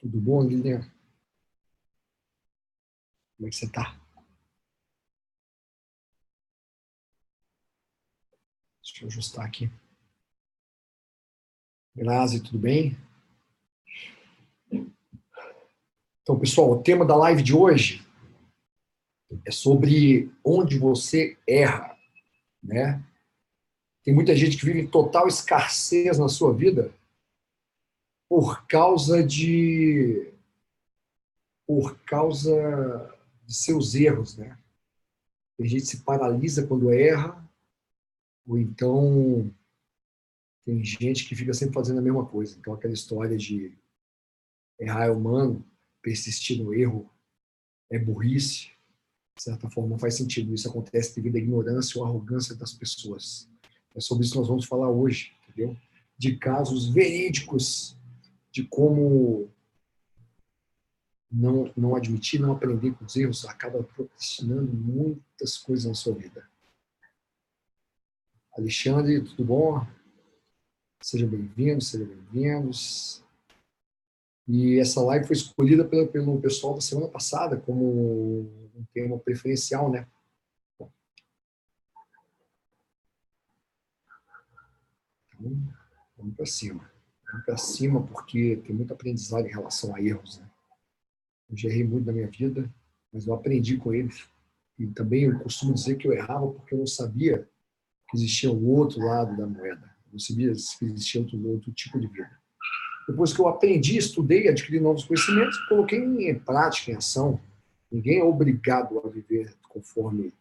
Tudo bom, Guilherme? Como é que você está? Deixa eu ajustar aqui. Grazi, tudo bem? Então, pessoal, o tema da live de hoje é sobre onde você erra, né? Tem muita gente que vive em total escassez na sua vida por causa de seus erros, né? Tem gente que se paralisa quando erra, ou então tem gente que fica sempre fazendo a mesma coisa. Então, aquela história de errar é humano, persistir no erro é burrice, de certa forma não faz sentido. Isso acontece devido à ignorância ou arrogância das pessoas. É sobre isso que nós vamos falar hoje, entendeu? De casos verídicos de como não admitir, não aprender com os erros, acaba procrastinando muitas coisas na sua vida. Alexandre, tudo bom? Sejam bem-vindos, sejam bem-vindos. E essa live foi escolhida pelo pessoal da semana passada como um tema preferencial, né? Então, vamos para cima. Vamos para cima porque tem muito aprendizado em relação a erros, né? Eu já errei muito na minha vida, mas eu aprendi com eles. E também eu costumo dizer que eu errava porque eu não sabia que existia o outro lado da moeda. Eu não sabia que existia outro tipo de vida. Depois que eu aprendi, estudei, adquiri novos conhecimentos, coloquei em prática, em ação. Ninguém é obrigado a viver conforme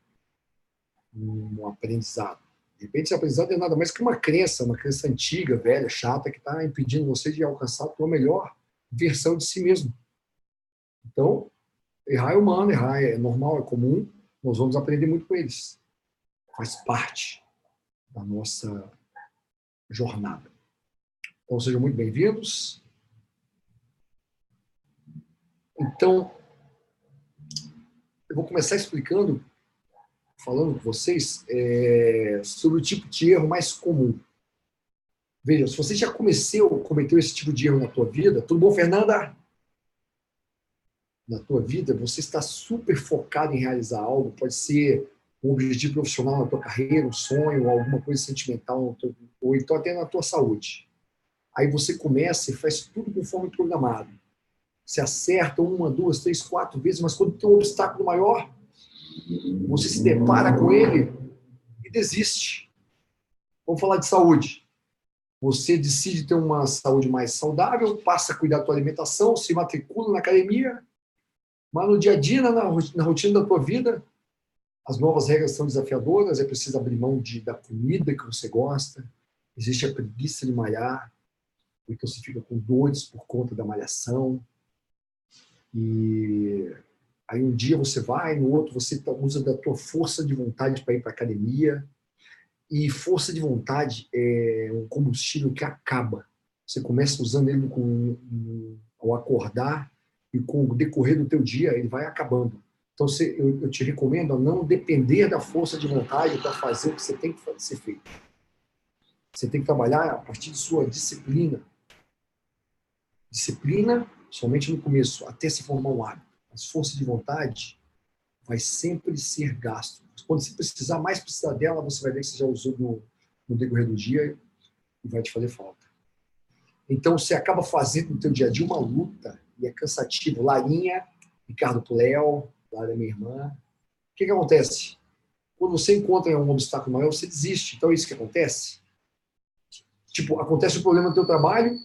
um aprendizado. De repente, esse aprendizado é nada mais que uma crença antiga, velha, chata, que está impedindo você de alcançar a sua melhor versão de si mesmo. Então, errar é humano, errar é normal, é comum, nós vamos aprender muito com eles. Faz parte da nossa jornada. Então, sejam muito bem-vindos. Então, eu vou começar explicando, falando com vocês, sobre o tipo de erro mais comum. Veja, se você já cometeu esse tipo de erro na tua vida, tudo bom, Fernanda? Na tua vida, você está super focado em realizar algo, pode ser um objetivo profissional na tua carreira, um sonho, alguma coisa sentimental, ou então até na tua saúde. Aí você começa e faz tudo conforme programado. Você acerta uma, duas, três, quatro vezes, mas quando tem um obstáculo maior, você se depara com ele e desiste. Vamos falar de saúde. Você decide ter uma saúde mais saudável, passa a cuidar da tua alimentação, se matricula na academia, mas no dia a dia, na rotina da tua vida, as novas regras são desafiadoras, é preciso abrir mão da comida que você gosta, existe a preguiça de malhar, então você fica com dores por conta da malhação, e aí um dia você vai, no outro você usa da tua força de vontade para ir para a academia, e força de vontade é um combustível que acaba. Você começa usando ele ao acordar e com o decorrer do teu dia ele vai acabando. Então eu te recomendo a não depender da força de vontade para fazer o que você tem que ser feito. Você tem que trabalhar a partir de sua disciplina. Disciplina somente no começo, até se formar um hábito. Mas força de vontade vai sempre ser gasto. Quando você mais precisar dela, você vai ver que você já usou no decorrer do dia e vai te fazer falta. Então, você acaba fazendo no teu dia a dia uma luta e é cansativo. Larinha, Ricardo Puléu, Lara, minha irmã. O que acontece? Quando você encontra um obstáculo maior, você desiste. Então, é isso que acontece. Tipo, acontece um problema no teu trabalho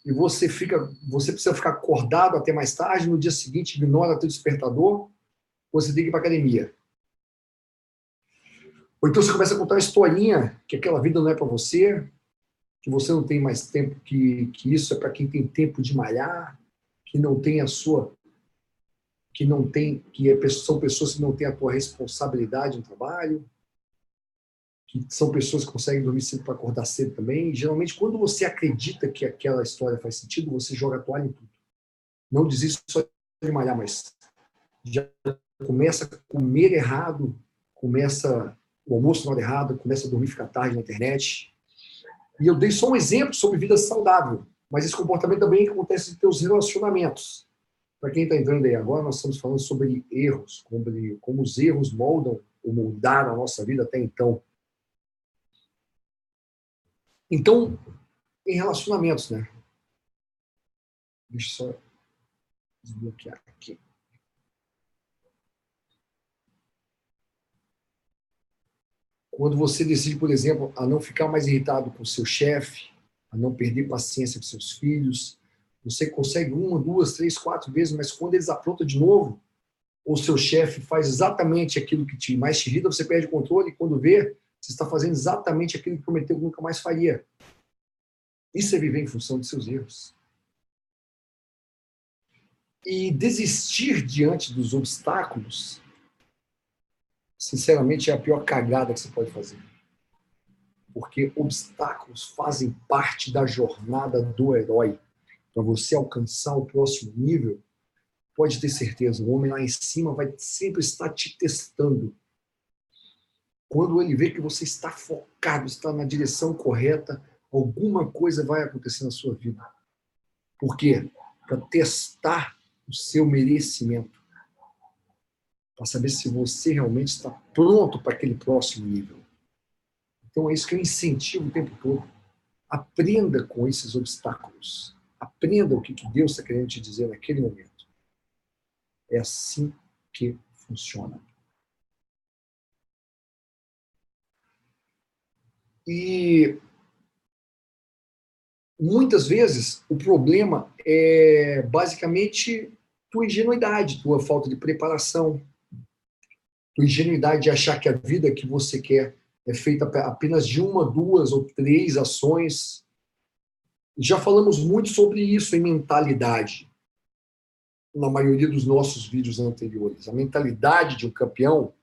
e você precisa ficar acordado até mais tarde, no dia seguinte ignora teu despertador, você tem que ir para academia. Ou então você começa a contar uma historinha que aquela vida não é para você, que você não tem mais tempo, que isso é para quem tem tempo de malhar, que não tem a sua, que não tem, são pessoas que não têm a tua responsabilidade no trabalho, que são pessoas que conseguem dormir cedo para acordar cedo também. E, geralmente, quando você acredita que aquela história faz sentido, você joga a toalha em tudo. Não desiste só de malhar, mas já começa a comer errado, começa o almoço na hora errada, começa a dormir, ficar tarde na internet. E eu dei só um exemplo sobre vida saudável. Mas esse comportamento também acontece em teus relacionamentos. Para quem está entrando aí agora, nós estamos falando sobre erros, como os erros moldam ou moldaram a nossa vida até então. Então, em relacionamentos, né? Deixa eu só desbloquear aqui. Quando você decide, por exemplo, a não ficar mais irritado com o seu chefe, a não perder paciência com seus filhos, você consegue uma, duas, três, quatro vezes, mas quando eles aprontam de novo, ou seu chefe faz exatamente aquilo que mais te irrita, você perde o controle e quando vê, você está fazendo exatamente aquilo que prometeu que nunca mais faria. Isso é viver em função de seus erros. E desistir diante dos obstáculos, sinceramente, é a pior cagada que você pode fazer. Porque obstáculos fazem parte da jornada do herói. Para você alcançar o próximo nível, pode ter certeza, o homem lá em cima vai sempre estar te testando. Quando ele vê que você está focado, está na direção correta, alguma coisa vai acontecer na sua vida. Por quê? Para testar o seu merecimento. Para saber se você realmente está pronto para aquele próximo nível. Então é isso que eu incentivo o tempo todo. Aprenda com esses obstáculos. Aprenda o que Deus está querendo te dizer naquele momento. É assim que funciona. E muitas vezes o problema é basicamente tua ingenuidade, tua falta de preparação, tua ingenuidade de achar que a vida que você quer é feita apenas de uma, duas ou três ações. Já falamos muito sobre isso em mentalidade, na maioria dos nossos vídeos anteriores. A mentalidade de um campeão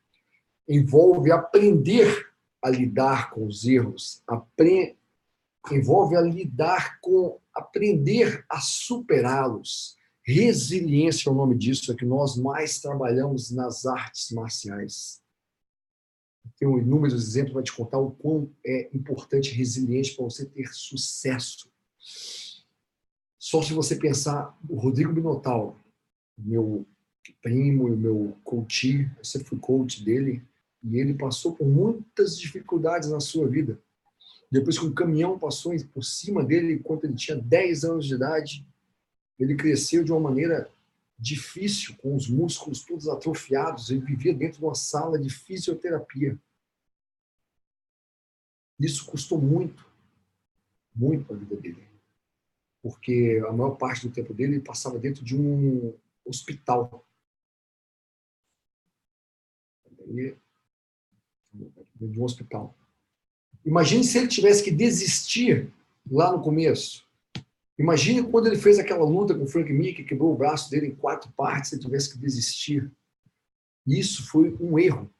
envolve aprender a lidar com os erros, envolve a lidar com, aprender a superá-los. Resiliência é o nome disso, é que nós mais trabalhamos nas artes marciais. Tenho inúmeros exemplos para te contar o quão é importante resiliência para você ter sucesso. Só se você pensar, o Rodrigo Minotauro, meu primo, meu coach, eu sempre fui coach dele, e ele passou por muitas dificuldades na sua vida. Depois que um caminhão passou por cima dele, enquanto ele tinha 10 anos de idade, ele cresceu de uma maneira difícil, com os músculos todos atrofiados. Ele vivia dentro de uma sala de fisioterapia. Isso custou muito, muito a vida dele. Porque a maior parte do tempo dele ele passava dentro de um hospital. De um hospital. Imagine se ele tivesse que desistir lá no começo. Imagine quando ele fez aquela luta com o Frank Mir, que quebrou o braço dele em 4 partes, se ele tivesse que desistir. Isso foi um erro,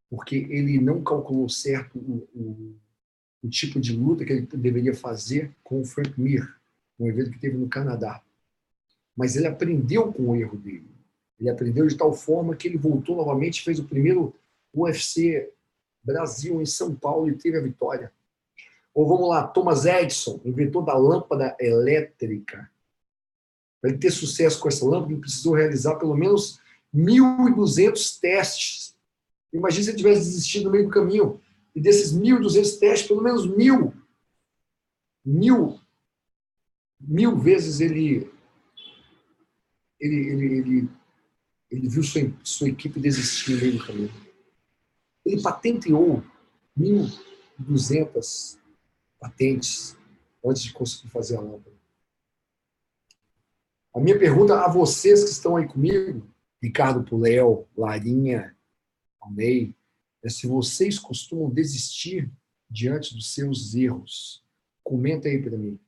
porque ele não calculou certo o tipo de luta que ele deveria fazer com o Frank Mir, um evento que teve no Canadá. Mas ele aprendeu com o erro dele. Ele aprendeu de tal forma que ele voltou novamente, fez o primeiro UFC Brasil em São Paulo e teve a vitória. Ou vamos lá, Thomas Edison, inventor da lâmpada elétrica. Para ele ter sucesso com essa lâmpada, ele precisou realizar pelo menos 1.200 testes. Imagina se ele tivesse desistido no meio do caminho. E desses 1.200 testes, pelo menos mil vezes ele viu sua equipe desistir no meio do caminho. Ele patenteou 1.200 patentes antes de conseguir fazer a lâmpada. A minha pergunta a vocês que estão aí comigo, Ricardo Puléu, Larinha, Alnei, é se vocês costumam desistir diante dos seus erros. Comenta aí para mim.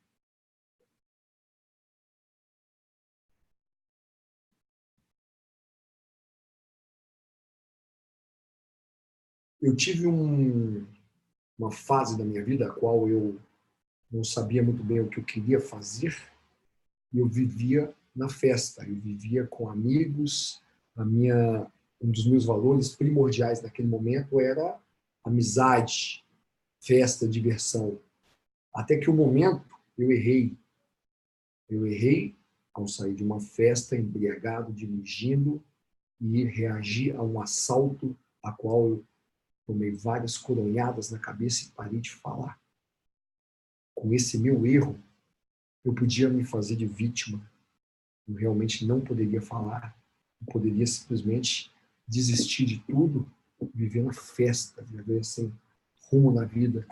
Eu tive uma fase da minha vida a qual eu não sabia muito bem o que eu queria fazer e eu vivia na festa, eu vivia com amigos, um dos meus valores primordiais naquele momento era amizade, festa, diversão. Até que um momento eu errei. Eu errei ao sair de uma festa embriagado, dirigindo e reagi a um assalto a qual eu tomei várias coronhadas na cabeça e parei de falar. Com esse meu erro, eu podia me fazer de vítima. Eu realmente não poderia falar. Eu poderia simplesmente desistir de tudo, viver na festa, viver sem rumo na vida,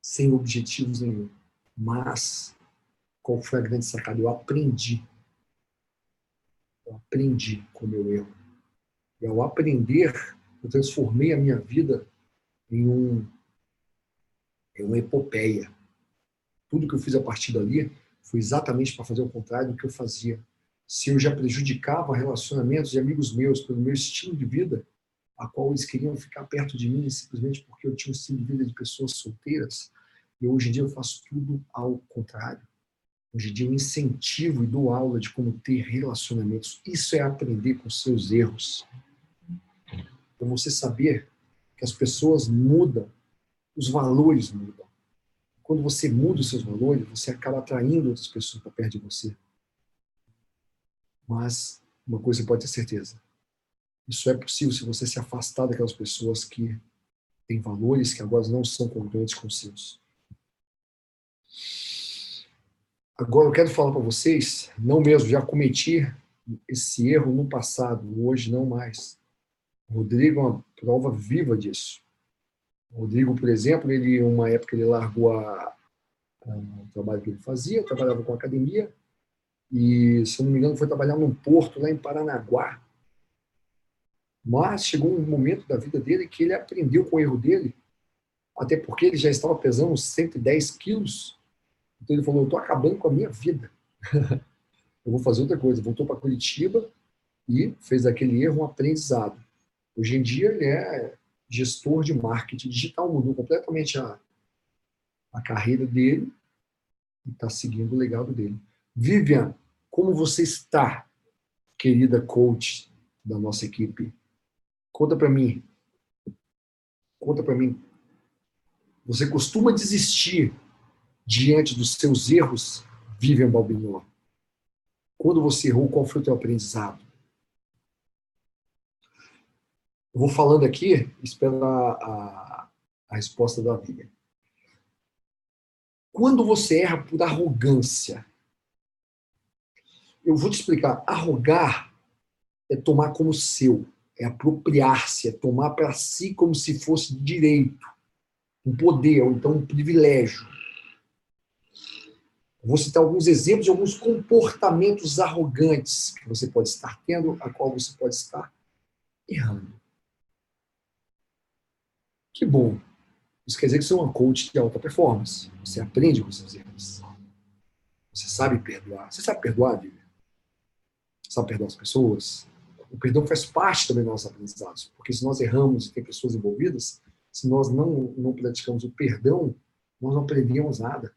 sem objetivos nenhum. Mas, qual foi a grande sacada? Eu aprendi. Eu aprendi com o meu erro. E ao aprender, eu transformei a minha vida em, em uma epopeia. Tudo que eu fiz a partir dali foi exatamente para fazer o contrário do que eu fazia. Se eu já prejudicava relacionamentos de amigos meus pelo meu estilo de vida, a qual eles queriam ficar perto de mim simplesmente porque eu tinha um estilo de vida de pessoas solteiras, e hoje em dia eu faço tudo ao contrário. Hoje em dia eu incentivo e dou aula de como ter relacionamentos. Isso é aprender com seus erros. Então você saber que as pessoas mudam, os valores mudam. Quando você muda os seus valores, você acaba atraindo outras pessoas para perto de você. Mas uma coisa você pode ter certeza: isso é possível se você se afastar daquelas pessoas que têm valores que agora não são congruentes com os seus. Agora eu quero falar para vocês, não mesmo, já cometi esse erro no passado, hoje não mais. O Rodrigo é uma prova viva disso. O Rodrigo, por exemplo, ele, uma época, ele largou o trabalho que ele fazia, trabalhava com academia, e, se eu não me engano, foi trabalhar num porto lá em Paranaguá. Mas chegou um momento da vida dele que ele aprendeu com o erro dele, até porque ele já estava pesando uns 110 quilos. Então ele falou: eu estou acabando com a minha vida. Eu vou fazer outra coisa. Voltou para Curitiba e fez daquele erro um aprendizado. Hoje em dia ele é gestor de marketing digital, mudou completamente a carreira dele e está seguindo o legado dele. Vivian, como você está, querida coach da nossa equipe? Conta para mim. Conta para mim. Você costuma desistir diante dos seus erros, Vivian Balbinot? Quando você errou, qual foi o teu aprendizado? Eu vou falando aqui, espero a resposta da Vivian. Quando você erra por arrogância, eu vou te explicar. Arrogar é tomar como seu, é apropriar-se, é tomar para si como se fosse direito, um poder, ou então um privilégio. Eu vou citar alguns exemplos de alguns comportamentos arrogantes que você pode estar tendo, a qual você pode estar errando. Que bom. Isso quer dizer que você é uma coach de alta performance. Você aprende com seus erros. Você sabe perdoar. Você sabe perdoar, Vivian? Sabe perdoar as pessoas? O perdão faz parte também dos nossos aprendizados. Porque se nós erramos e tem pessoas envolvidas, se nós não praticamos o perdão, nós não aprendemos nada.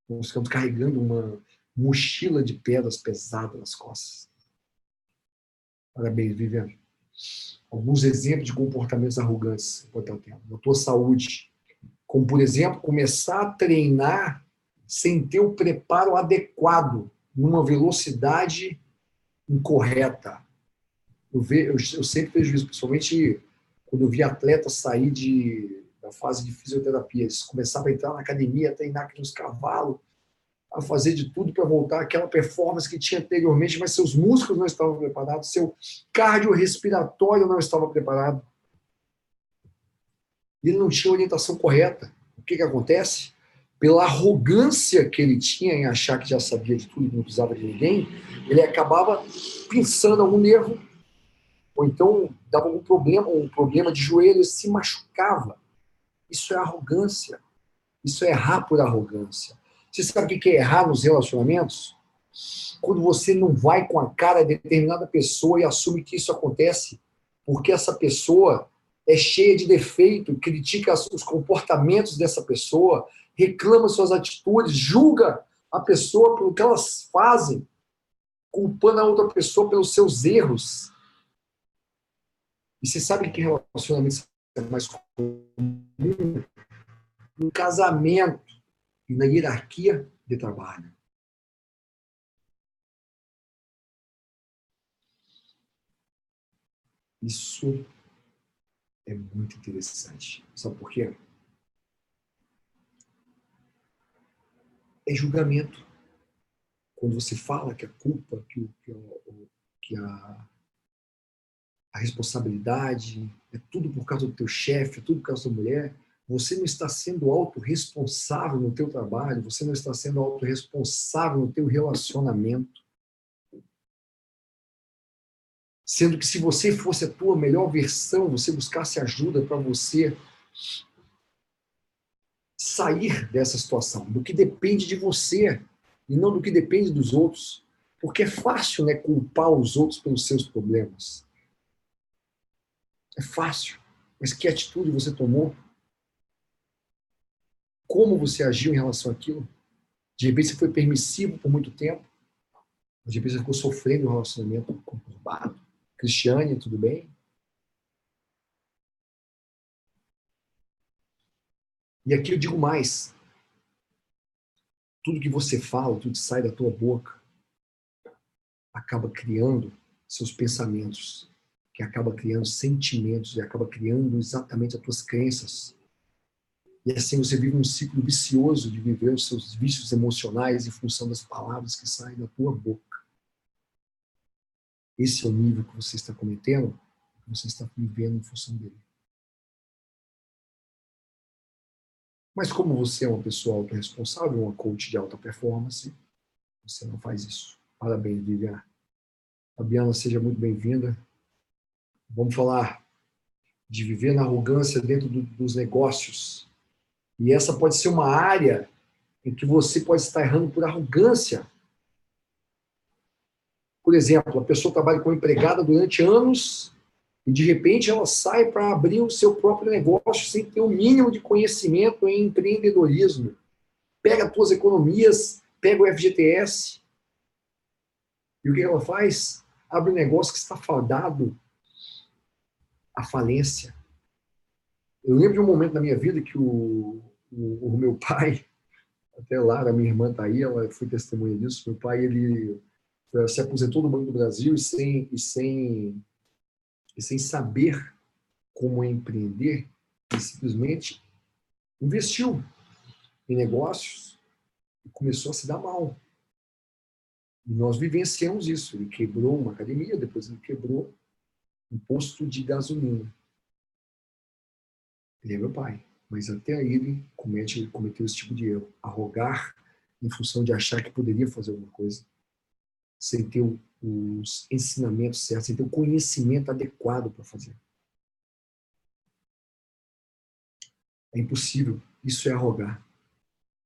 Nós ficamos carregando uma mochila de pedras pesada nas costas. Parabéns, Vivian. Alguns exemplos de comportamentos arrogantes que pode estar tendo. Na tua saúde. Como, por exemplo, começar a treinar sem ter o preparo adequado, numa velocidade incorreta. Eu sempre vejo isso, principalmente quando eu vi atletas sair da fase de fisioterapia. Eles começavam a entrar na academia, a treinar aqueles cavalos, a fazer de tudo para voltar àquela performance que tinha anteriormente, mas seus músculos não estavam preparados, seu cardiorrespiratório não estava preparado. Ele não tinha orientação correta. O que acontece? Pela arrogância que ele tinha em achar que já sabia de tudo e não precisava de ninguém, ele acabava pensando algum nervo, ou então dava um problema de joelho, e se machucava. Isso é arrogância. Isso é errar por arrogância. Você sabe o que é errar nos relacionamentos? Quando você não vai com a cara de determinada pessoa e assume que isso acontece porque essa pessoa é cheia de defeito, critica os comportamentos dessa pessoa, reclama suas atitudes, julga a pessoa pelo que elas fazem, culpando a outra pessoa pelos seus erros. E você sabe que relacionamento é mais comum? No casamento e na hierarquia de trabalho. Isso é muito interessante. Sabe por quê? É julgamento. Quando você fala que a culpa, que a responsabilidade é tudo por causa do teu chefe, é tudo por causa da mulher, você não está sendo autorresponsável no teu trabalho, você não está sendo autorresponsável no teu relacionamento. Sendo que se você fosse a tua melhor versão, você buscasse ajuda para você sair dessa situação, do que depende de você e não do que depende dos outros. Porque é fácil, né, culpar os outros pelos seus problemas. É fácil. Mas que atitude você tomou? Como você agiu em relação àquilo? De repente você foi permissivo por muito tempo. De repente você ficou sofrendo um relacionamento conturbado. Cristiane, tudo bem? E aqui eu digo mais. Tudo que você fala, tudo que sai da tua boca, acaba criando seus pensamentos, que acaba criando sentimentos e acaba criando exatamente as tuas crenças. E assim você vive um ciclo vicioso de viver os seus vícios emocionais em função das palavras que saem da tua boca. Esse é o nível que você está cometendo, que você está vivendo em função dele. Mas como você é uma pessoa autorresponsável, uma coach de alta performance, você não faz isso. Parabéns, Viviane. Fabiana, seja muito bem-vinda. Vamos falar de viver na arrogância dentro dos negócios. E essa pode ser uma área em que você pode estar errando por arrogância. Por exemplo, a pessoa trabalha como empregada durante anos e, de repente, ela sai para abrir o seu próprio negócio sem ter o mínimo de conhecimento em empreendedorismo. Pega as tuas economias, pega o FGTS. E o que ela faz? Abre um negócio que está fadado à falência. Eu lembro de um momento na minha vida que o meu pai, até lá, a minha irmã está aí, ela foi testemunha disso, meu pai, ele se aposentou do Banco do Brasil e sem saber como empreender, ele simplesmente investiu em negócios e começou a se dar mal. E nós vivenciamos isso. Ele quebrou uma academia, depois ele quebrou um posto de gasolina. Ele é meu pai. Mas até aí ele cometeu esse tipo de erro. Arrogar em função de achar que poderia fazer alguma coisa, sem ter os ensinamentos certos, sem ter o conhecimento adequado para fazer. É impossível. Isso é arrogar.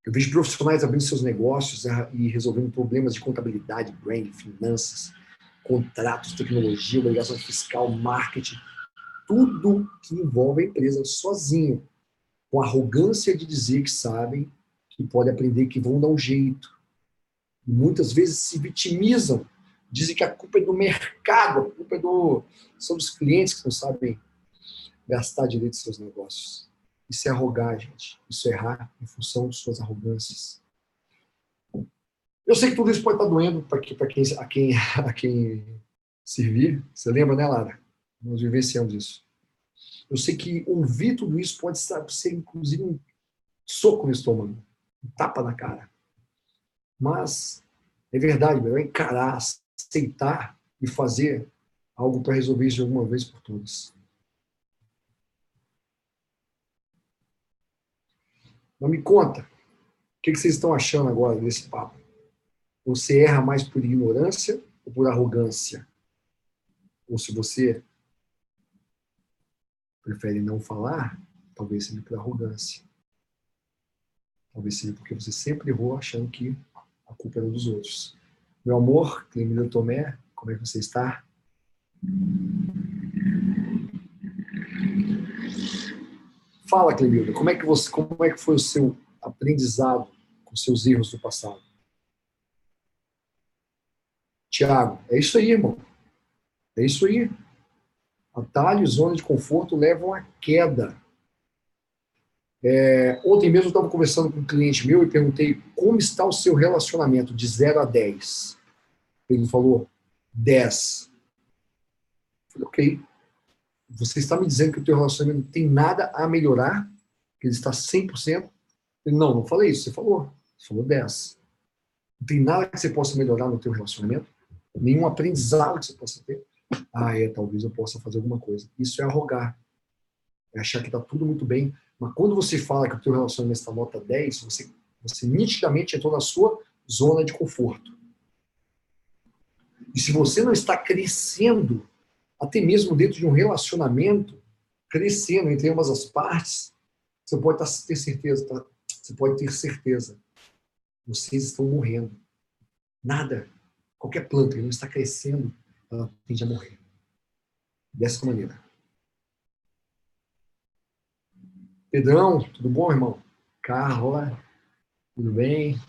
Eu vejo profissionais abrindo seus negócios e resolvendo problemas de contabilidade, branding, finanças, contratos, tecnologia, obrigação fiscal, marketing, tudo que envolve a empresa sozinho, com a arrogância de dizer que sabem, que podem aprender, que vão dar um jeito. E muitas vezes se vitimizam, dizem que a culpa é do mercado, a culpa são dos clientes que não sabem gastar direito seus negócios. Isso é arrogar, gente. Isso é errar em função de suas arrogâncias. Eu sei que tudo isso pode estar doendo a quem servir. Você lembra, né, Lara? Nós vivenciamos isso. Eu sei que ouvir tudo isso pode ser, inclusive, um soco no estômago, um tapa na cara. Mas é verdade, melhor encarar, aceitar e fazer algo para resolver isso de alguma vez por todas. Mas me conta, o que vocês estão achando agora desse papo? Você erra mais por ignorância ou por arrogância? Ou se você prefere não falar, talvez seja por arrogância. Talvez seja porque você sempre errou achando que a culpa era dos outros. Meu amor, Clemilda Tomé, como é que você está? Fala, Clemilda, como é que foi o seu aprendizado com seus erros do passado? Tiago, é isso aí, irmão. É isso aí. Atalho e zona de conforto levam à queda. Ontem mesmo eu estava conversando com um cliente meu e perguntei como está o seu relacionamento de 0 a 10. Ele falou 10. Eu falei, ok. Você está me dizendo que o teu relacionamento não tem nada a melhorar? Que ele está 100%? Não, não falei isso. Você falou. Você falou 10. Não tem nada que você possa melhorar no teu relacionamento? Nenhum aprendizado que você possa ter? Talvez eu possa fazer alguma coisa. Isso é arrogar. É achar que está tudo muito bem. Mas quando você fala que o teu relacionamento está nota 10, você nitidamente entrou na sua zona de conforto. E se você não está crescendo, até mesmo dentro de um relacionamento, crescendo entre ambas as partes, você pode ter certeza, tá? Você pode ter certeza. Vocês estão morrendo. Nada. Qualquer planta que não está crescendo, ela tende a morrer. Dessa maneira. Pedrão, tudo bom, irmão? Carla, tudo bem?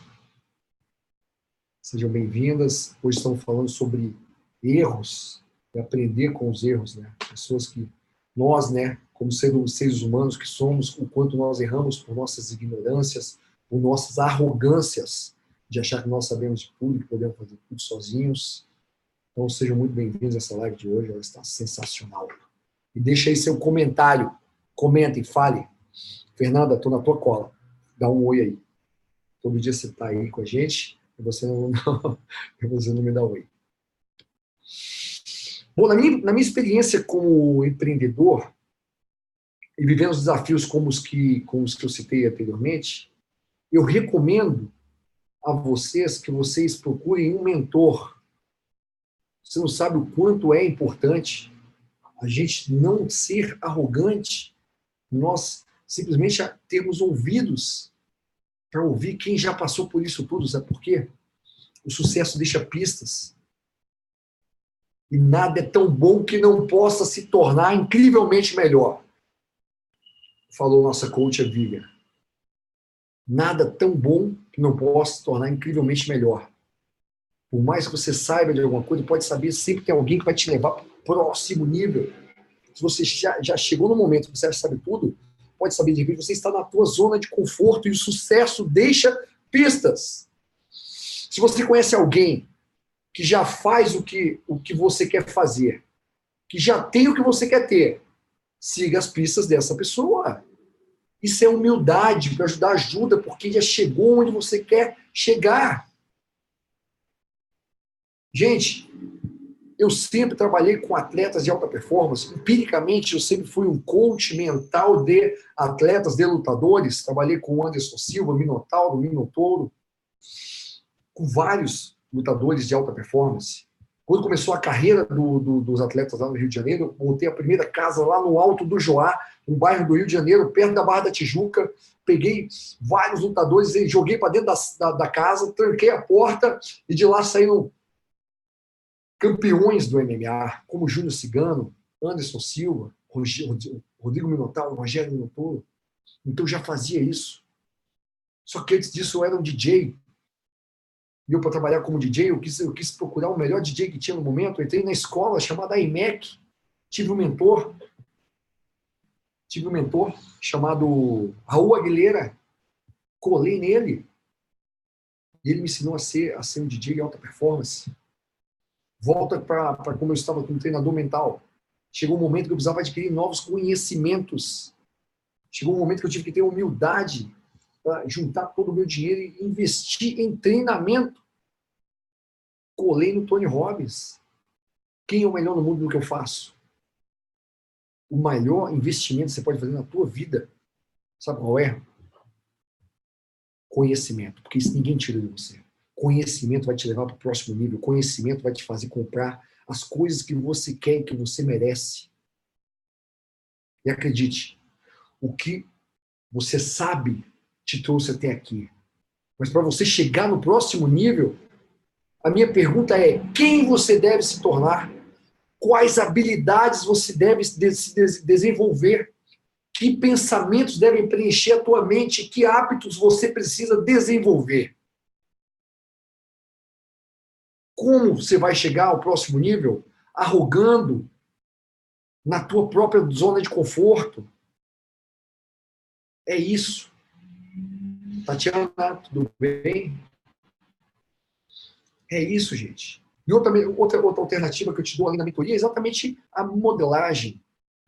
Sejam bem-vindas. Hoje estamos falando sobre erros e aprender com os erros, né? Pessoas que nós, né, como seres humanos que somos, o quanto nós erramos por nossas ignorâncias, por nossas arrogâncias de achar que nós sabemos de tudo, que podemos fazer tudo sozinhos. Então, sejam muito bem-vindos a essa live de hoje, ela está sensacional. E deixa aí seu comentário, comentem, fale. Fernanda, estou na tua cola. Dá um oi aí. Todo dia você está aí com a gente e você não me dá oi. Bom, na minha experiência como empreendedor e vivendo os desafios como os que eu citei anteriormente, eu recomendo a vocês que vocês procurem um mentor. Você não sabe o quanto é importante a gente não ser arrogante, nós simplesmente termos ouvidos para ouvir quem já passou por isso tudo, sabe por quê? O sucesso deixa pistas. E nada é tão bom que não possa se tornar incrivelmente melhor. Falou nossa coach, a Vivian. Nada tão bom que não possa se tornar incrivelmente melhor. Por mais que você saiba de alguma coisa, pode saber, sempre tem alguém que vai te levar para o próximo nível. Se você já chegou no momento que você já sabe tudo, pode saber, de repente, você está na tua zona de conforto e o sucesso deixa pistas. Se você conhece alguém que já faz o que você quer fazer, que já tem o que você quer ter, siga as pistas dessa pessoa. Isso é humildade, para ajudar, ajuda, porque já chegou onde você quer chegar. Gente, eu sempre trabalhei com atletas de alta performance. Empiricamente, eu sempre fui um coach mental de atletas, de lutadores. Trabalhei com o Anderson Silva, Minotouro, com vários lutadores de alta performance. Quando começou a carreira dos atletas lá no Rio de Janeiro, eu montei a primeira casa lá no Alto do Joá, um bairro do Rio de Janeiro, perto da Barra da Tijuca. Peguei vários lutadores e joguei para dentro da casa, tranquei a porta e de lá saíram campeões do MMA, como Júnior Cigano, Anderson Silva, Rodrigo Minotauro, Rogério Minotouro. Então eu já fazia isso. Só que antes disso eu era um DJ. E eu, para trabalhar como DJ, eu quis procurar o melhor DJ que tinha no momento. Eu entrei na escola chamada IMEC. Tive um mentor chamado Raul Aguilera. Colei nele. E ele me ensinou a ser um DJ de alta performance. Volta para como eu estava como treinador mental. Chegou um momento que eu precisava adquirir novos conhecimentos. Chegou um momento que eu tive que ter humildade para juntar todo o meu dinheiro e investir em treinamento. Colei no Tony Robbins. Quem é o melhor no mundo no que eu faço? O maior investimento que você pode fazer na tua vida, sabe qual é? Conhecimento, porque isso ninguém tira de você. Conhecimento vai te levar para o próximo nível. Conhecimento vai te fazer comprar as coisas que você quer e que você merece. E acredite, o que você sabe te trouxe até aqui. Mas para você chegar no próximo nível, a minha pergunta é: quem você deve se tornar? Quais habilidades você deve se desenvolver? Que pensamentos devem preencher a tua mente? Que hábitos você precisa desenvolver? Como você vai chegar ao próximo nível? Arrogando na tua própria zona de conforto? É isso. Tatiana, tudo bem? É isso, gente. E outra alternativa que eu te dou ali na mentoria é exatamente a modelagem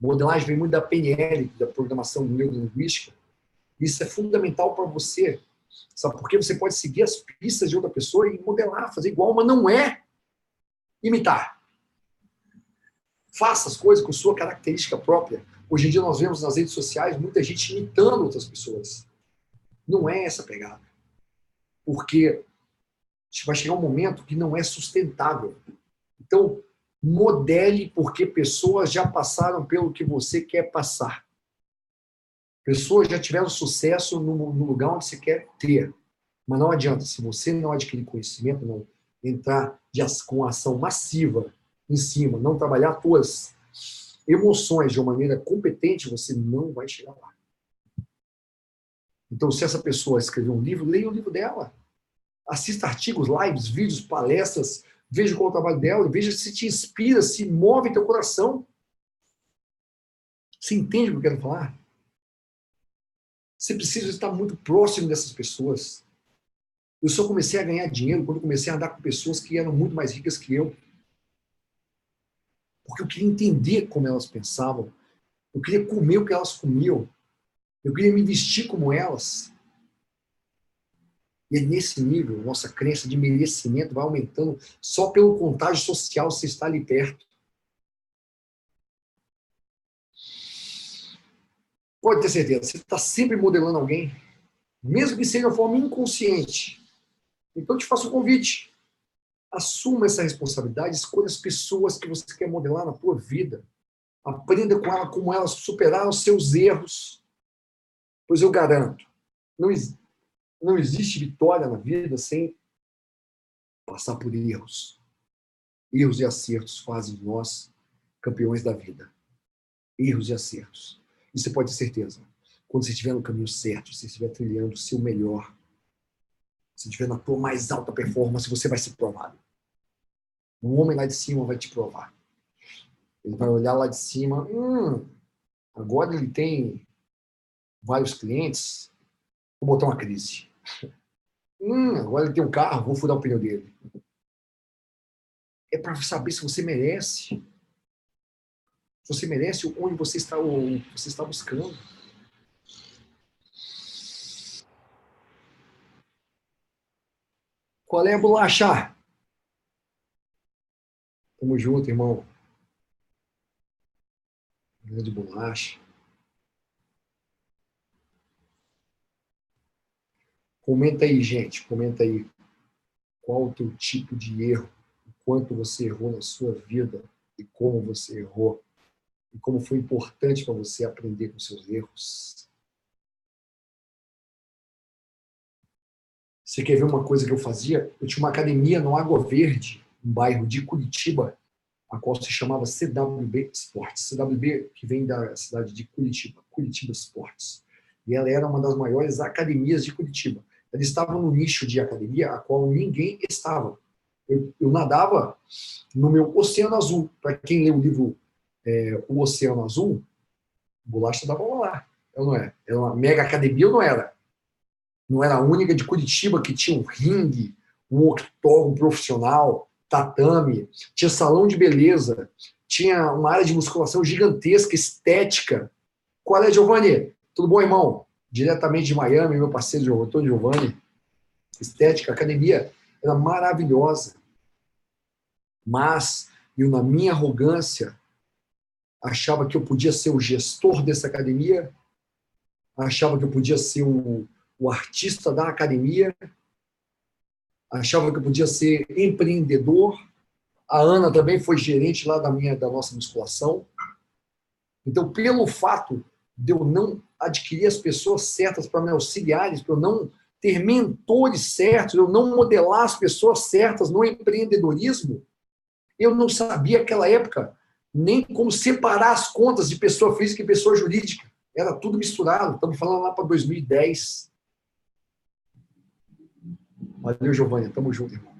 Modelagem vem muito da PNL, da programação neurolinguística. Isso é fundamental para você. Sabe por quê? Você pode seguir as pistas de outra pessoa e modelar, fazer igual, mas não é imitar. Faça as coisas com sua característica própria. Hoje em dia nós vemos nas redes sociais muita gente imitando outras pessoas. Não é essa pegada. Porque vai chegar um momento que não é sustentável. Então, modele porque pessoas já passaram pelo que você quer passar. Pessoas já tiveram sucesso no lugar onde você quer ter. Mas não adianta, se você não adquirir conhecimento, não entrar com ação massiva em cima, não trabalhar suas emoções de uma maneira competente, você não vai chegar lá. Então, se essa pessoa escrever um livro, leia o livro dela. Assista artigos, lives, vídeos, palestras, veja qual é o trabalho dela, veja se te inspira, se move teu coração. Você entende o que eu quero falar? Você precisa estar muito próximo dessas pessoas. Eu só comecei a ganhar dinheiro quando comecei a andar com pessoas que eram muito mais ricas que eu. Porque eu queria entender como elas pensavam. Eu queria comer o que elas comiam. Eu queria me vestir como elas. E é nesse nível, nossa crença de merecimento vai aumentando só pelo contágio social você está ali perto. Pode ter certeza, você está sempre modelando alguém, mesmo que seja de forma inconsciente. Então, eu te faço um convite. Assuma essa responsabilidade, escolha as pessoas que você quer modelar na tua vida. Aprenda com ela como elas superaram os seus erros. Pois eu garanto, não existe vitória na vida sem passar por erros. Erros e acertos fazem de nós campeões da vida. Erros e acertos. E você pode ter certeza, quando você estiver no caminho certo, você estiver trilhando o seu melhor, se estiver na tua mais alta performance, você vai ser provado. Um homem lá de cima vai te provar. Ele vai olhar lá de cima, agora ele tem vários clientes, vou botar uma crise. Agora ele tem um carro, vou furar o pneu dele. É para saber se você merece. Se você merece onde você está buscando. Qual é a bolacha? Tamo junto, irmão. Grande bolacha. Comenta aí, gente. Comenta aí. Qual o teu tipo de erro? O quanto você errou na sua vida e como você errou. E como foi importante para você aprender com seus erros. Você quer ver uma coisa que eu fazia? Eu tinha uma academia no Água Verde, um bairro de Curitiba, a qual se chamava CWB Sports. CWB, que vem da cidade de Curitiba, Curitiba Sports. E ela era uma das maiores academias de Curitiba. Ela estava no nicho de academia a qual ninguém estava. Eu nadava no meu Oceano Azul. Para quem lê o livro O Oceano Azul, bolacha dava lá. Eu não é? Era uma mega academia ou não era? Não era a única de Curitiba que tinha um ringue, um octógono profissional, tatame, tinha salão de beleza, tinha uma área de musculação gigantesca, estética. Qual é, Giovanni? Tudo bom, irmão? Diretamente de Miami, meu parceiro Antônio Giovanni. Estética, academia era maravilhosa. Mas eu, na minha arrogância, achava que eu podia ser o gestor dessa academia, achava que eu podia ser o artista da academia, achava que eu podia ser empreendedor. A Ana também foi gerente lá da nossa musculação. Então, pelo fato de eu não adquirir as pessoas certas para me auxiliares, para eu não ter mentores certos, eu não modelar as pessoas certas no empreendedorismo, eu não sabia naquela época nem como separar as contas de pessoa física e pessoa jurídica. Era tudo misturado. Estamos falando lá para 2010. Valeu, Giovanni. Tamo junto, irmão.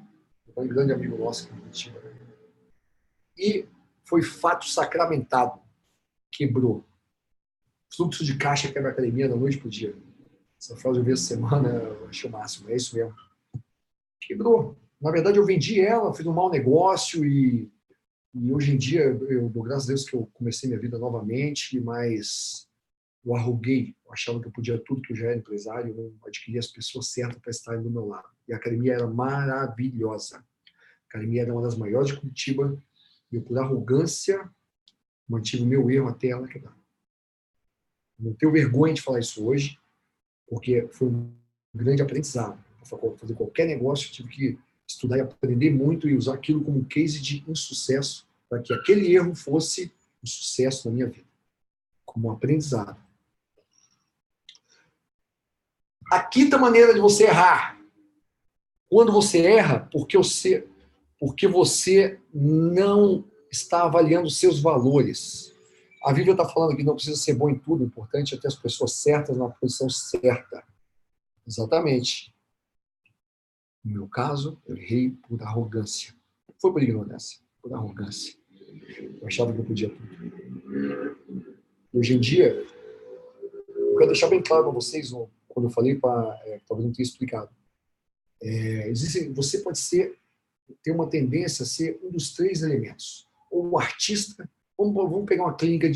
Um grande amigo nosso que Curitiba. E foi fato sacramentado. Quebrou. Fluxo de caixa quebra a academia da noite pro dia. Essa frase eu vi essa semana, eu achei o máximo. É isso mesmo. Quebrou. Na verdade, eu vendi ela, fiz um mau negócio e E hoje em dia, eu dou graças a Deus que eu comecei minha vida novamente, mas eu arruguei. Eu achava que eu podia tudo, que eu já era empresário, eu não adquiri as pessoas certas para estarem do meu lado. E a academia era maravilhosa. A academia era uma das maiores de Curitiba, e eu, por arrogância, mantive o meu erro até ela quebrar. Não tenho vergonha de falar isso hoje, porque foi um grande aprendizado. Para fazer qualquer negócio, eu tive que estudar e aprender muito e usar aquilo como um case de insucesso, para que aquele erro fosse um sucesso na minha vida, como um aprendizado. A quinta maneira de você errar. Quando você erra, porque você não está avaliando os seus valores. A Bíblia está falando que não precisa ser bom em tudo, o importante é ter as pessoas certas na posição certa. Exatamente. No meu caso, eu errei por arrogância. Foi por ignorância, por arrogância. Eu achava que eu podia tudo. Hoje em dia, eu quero deixar bem claro para vocês, quando eu falei, talvez não tenha explicado. Você pode ter uma tendência a ser um dos três elementos. Ou o artista, vamos pegar uma clínica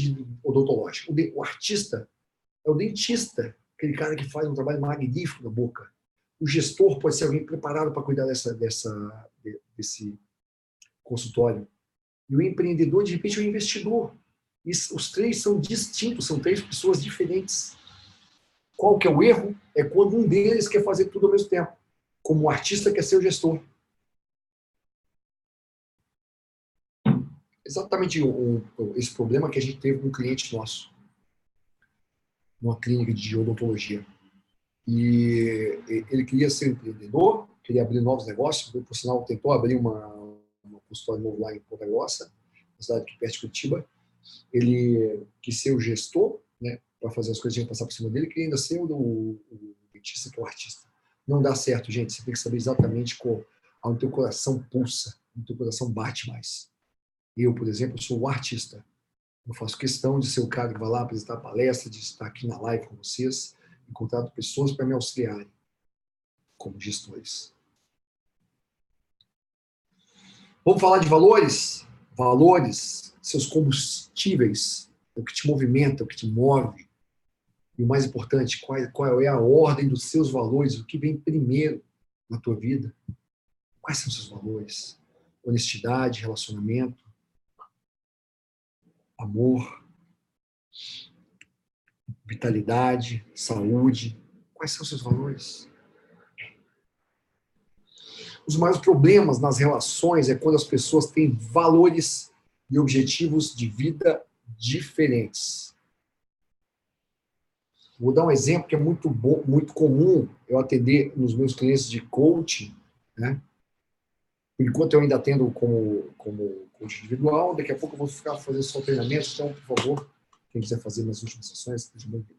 odontológica. O artista é o dentista, aquele cara que faz um trabalho magnífico na boca. O gestor pode ser alguém preparado para cuidar desse consultório. E o empreendedor, de repente, é um investidor. E os três são distintos, são três pessoas diferentes. Qual que é o erro? É quando um deles quer fazer tudo ao mesmo tempo. Como o artista quer ser o gestor. Exatamente esse problema que a gente teve com um cliente nosso, numa clínica de odontologia. E ele queria ser empreendedor, queria abrir novos negócios, por sinal tentou abrir uma consultório novo lá em Ponta Grossa, na cidade aqui perto de Curitiba. Ele quis ser o gestor, né, para fazer as coisas passar por cima dele, queria ainda ser o dentista, que é o artista. Não dá certo, gente. Você tem que saber exatamente onde o teu coração pulsa, onde o teu coração bate mais. Eu, por exemplo, sou o artista. Eu faço questão de ser o cara que vai lá apresentar palestra, de estar aqui na live com vocês, e contrato pessoas para me auxiliarem como gestores. Vamos falar de valores? Valores, seus combustíveis, o que te movimenta, o que te move. E o mais importante, qual é a ordem dos seus valores, o que vem primeiro na tua vida. Quais são os seus valores? Honestidade, relacionamento, amor, vitalidade, saúde. Quais são os seus valores? Os maiores problemas nas relações é quando as pessoas têm valores e objetivos de vida diferentes. Vou dar um exemplo que é muito bom, muito comum eu atender nos meus clientes de coaching, né? Por enquanto eu ainda atendo como coach individual, daqui a pouco eu vou ficar fazendo só treinamento, então, por favor, quem quiser fazer nas últimas sessões, seja bem-vindo.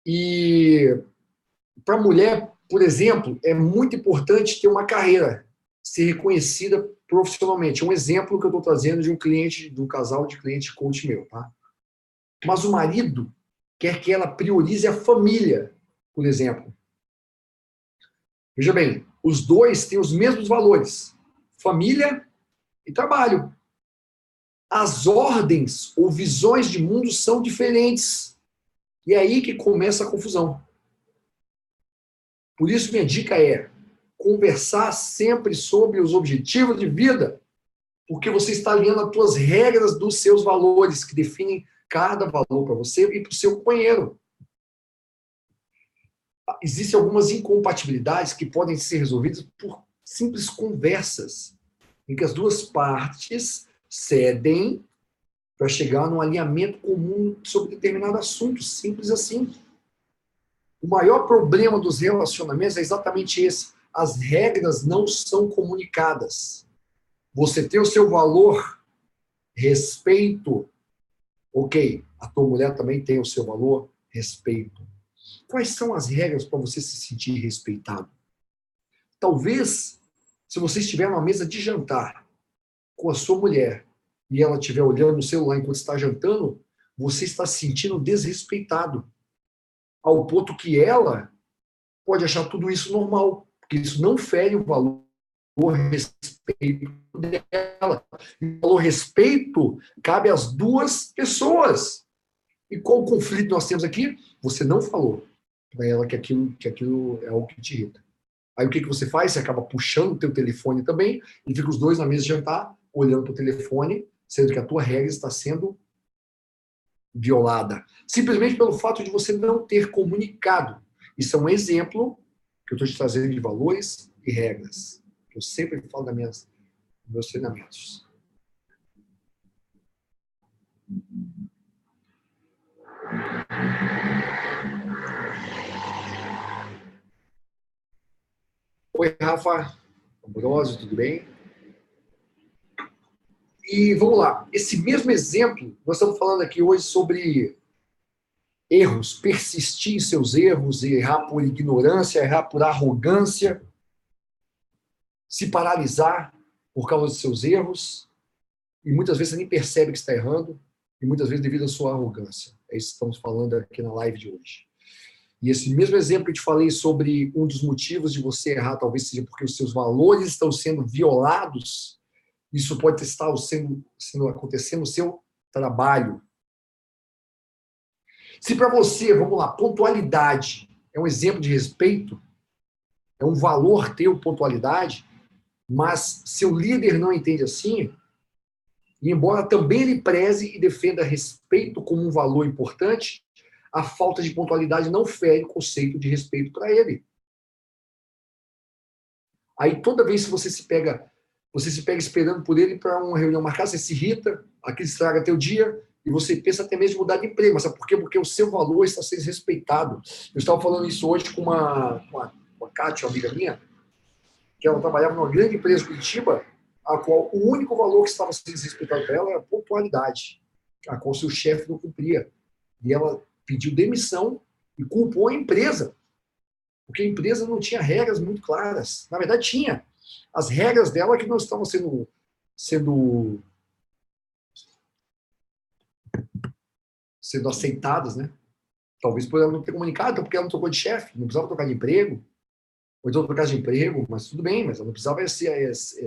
E para a mulher, por exemplo, é muito importante ter uma carreira, ser reconhecida profissionalmente. Um exemplo que eu estou trazendo de um cliente, de um casal de cliente coach meu, tá? Mas o marido quer que ela priorize a família, por exemplo. Veja bem, os dois têm os mesmos valores: família e trabalho. As ordens ou visões de mundo são diferentes. E é aí que começa a confusão. Por isso, minha dica é conversar sempre sobre os objetivos de vida, porque você está alinhando as suas regras dos seus valores, que definem cada valor para você e para o seu companheiro. Existem algumas incompatibilidades que podem ser resolvidas por simples conversas, em que as duas partes cedem para chegar num alinhamento comum sobre determinado assunto, simples assim. O maior problema dos relacionamentos é exatamente esse. As regras não são comunicadas. Você tem o seu valor, respeito. Ok, a tua mulher também tem o seu valor, respeito. Quais são as regras para você se sentir respeitado? Talvez, se você estiver numa mesa de jantar com a sua mulher e ela estiver olhando no celular enquanto está jantando, você está se sentindo desrespeitado, ao ponto que ela pode achar tudo isso normal, porque isso não fere o valor respeito dela. E o respeito cabe às duas pessoas. E qual o conflito nós temos aqui? Você não falou para ela que aquilo é algo que te irrita. Aí o que você faz? Você acaba puxando o teu telefone também e fica os dois na mesa de jantar, olhando para o telefone, sendo que a tua regra está sendo violada. Simplesmente pelo fato de você não ter comunicado. Isso é um exemplo que eu estou te trazendo de valores e regras. Eu sempre falo dos meus treinamentos. Oi, Rafa. Ambrosio, tudo bem? E vamos lá. Esse mesmo exemplo, nós estamos falando aqui hoje sobre erros, persistir em seus erros, errar por ignorância, errar por arrogância, se paralisar por causa de seus erros, e muitas vezes você nem percebe que está errando, e muitas vezes devido à sua arrogância. É isso que estamos falando aqui na live de hoje. E esse mesmo exemplo que eu te falei sobre um dos motivos de você errar, talvez seja porque os seus valores estão sendo violados, isso pode estar acontecendo no seu trabalho. Se para você, vamos lá, pontualidade é um exemplo de respeito, é um valor ter pontualidade, mas seu líder não entende assim, e embora também ele preze e defenda respeito como um valor importante, a falta de pontualidade não fere o conceito de respeito para ele. Aí toda vez que você se pega esperando por ele para uma reunião marcada, você se irrita, aquilo estraga teu dia, e você pensa até mesmo em mudar de emprego. Mas sabe por quê? Porque o seu valor está sendo respeitado. Eu estava falando isso hoje com uma Kátia, uma amiga minha, que ela trabalhava numa grande empresa de Curitiba, a qual o único valor que estava sendo respeitado para ela era a pontualidade, a qual seu chefe não cumpria. E ela pediu demissão e culpou a empresa, porque a empresa não tinha regras muito claras. Na verdade, tinha. As regras dela que não estavam sendo aceitadas, né? Talvez por ela não ter comunicado, então porque ela não trocou de chefe, não precisava trocar de emprego, ou então trocar de emprego, mas tudo bem, mas ela não precisava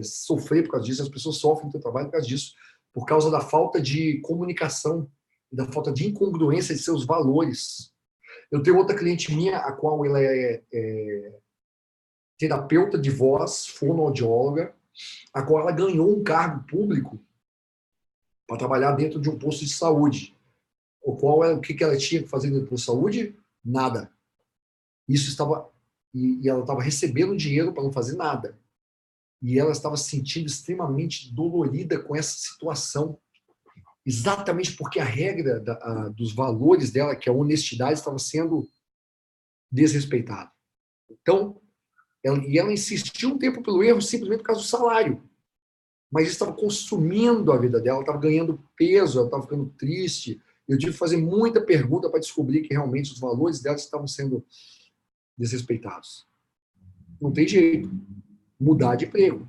sofrer por causa disso, as pessoas sofrem no seu trabalho por causa disso, por causa da falta de comunicação, da falta de incongruência de seus valores. Eu tenho outra cliente minha, a qual ela é terapeuta de voz, fonoaudióloga, a qual ela ganhou um cargo público para trabalhar dentro de um posto de saúde. O que ela tinha que fazer dentro do posto de saúde? Nada. Isso estava e ela estava recebendo dinheiro para não fazer nada. E ela estava se sentindo extremamente dolorida com essa situação, exatamente porque a regra dos valores dela, que é a honestidade, estava sendo desrespeitada. Então, ela insistiu um tempo pelo erro simplesmente por causa do salário. Mas isso estava consumindo a vida dela, ela estava ganhando peso, ela estava ficando triste. Eu tive que fazer muita pergunta para descobrir que realmente os valores dela estavam sendo desrespeitados. Não tem jeito. Mudar de emprego.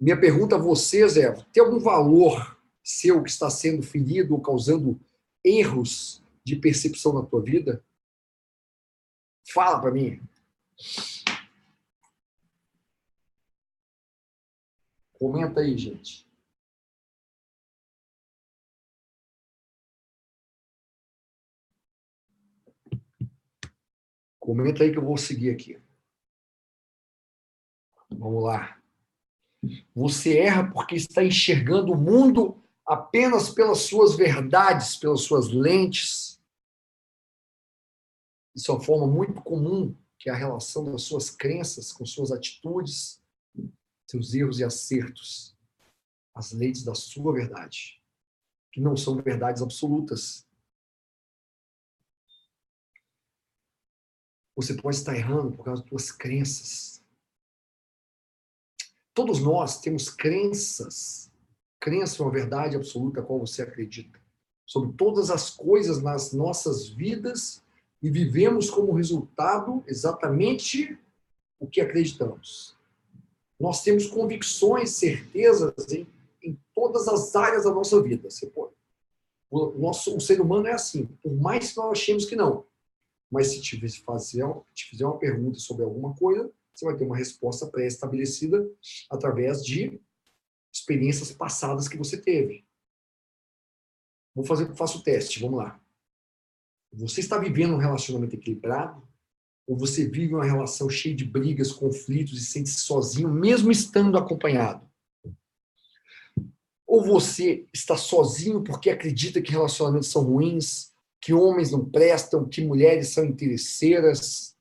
Minha pergunta a vocês é: tem algum valor seu que está sendo ferido ou causando erros de percepção na tua vida? Fala para mim. Comenta aí, gente. Comenta aí que eu vou seguir aqui. Vamos lá. Você erra porque está enxergando o mundo apenas pelas suas verdades, pelas suas lentes. Isso é uma forma muito comum, que é a relação das suas crenças com suas atitudes, seus erros e acertos. As lentes da sua verdade, que não são verdades absolutas. Você pode estar errando por causa das suas crenças. Todos nós temos crenças. Crença é uma verdade absoluta a qual você acredita. Sobre todas as coisas nas nossas vidas e vivemos como resultado exatamente o que acreditamos. Nós temos convicções, certezas em todas as áreas da nossa vida. O ser humano é assim. Por mais que nós achemos que não. Mas se te fizer uma pergunta sobre alguma coisa, você vai ter uma resposta pré-estabelecida através de experiências passadas que você teve. Faço o teste, vamos lá. Você está vivendo um relacionamento equilibrado? Ou você vive uma relação cheia de brigas, conflitos e sente-se sozinho, mesmo estando acompanhado? Ou você está sozinho porque acredita que relacionamentos são ruins, que homens não prestam, que mulheres são interesseiras?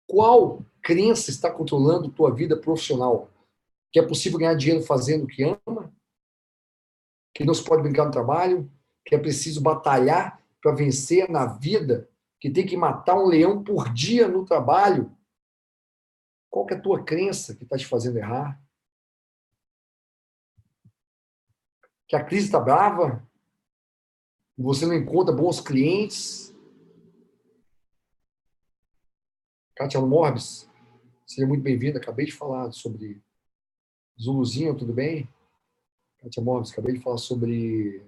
Qual crença está controlando tua vida profissional? Que é possível ganhar dinheiro fazendo o que ama? Que não se pode brincar no trabalho? Que é preciso batalhar para vencer na vida? Que tem que matar um leão por dia no trabalho? Qual que é a tua crença que está te fazendo errar? Que a crise está brava? E você não encontra bons clientes? Kátia Morbis, seja muito bem-vinda. Acabei de falar sobre Zuluzinho, tudo bem? Kátia Morbis, acabei de falar sobre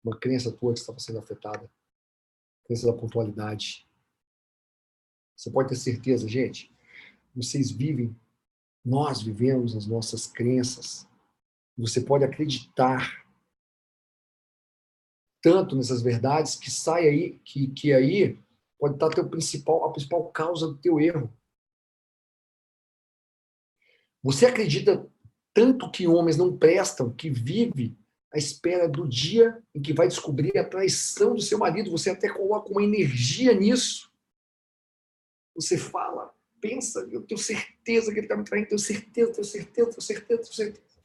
uma crença tua que estava sendo afetada. Crença da pontualidade. Você pode ter certeza, gente, vocês vivem, nós vivemos as nossas crenças. Você pode acreditar tanto nessas verdades que sai aí, que aí pode estar a principal causa do teu erro. Você acredita tanto que homens não prestam, que vive à espera do dia em que vai descobrir a traição do seu marido. Você até coloca uma energia nisso. Você fala, pensa, eu tenho certeza que ele está me traindo, tenho certeza, tenho certeza, tenho certeza, tenho certeza.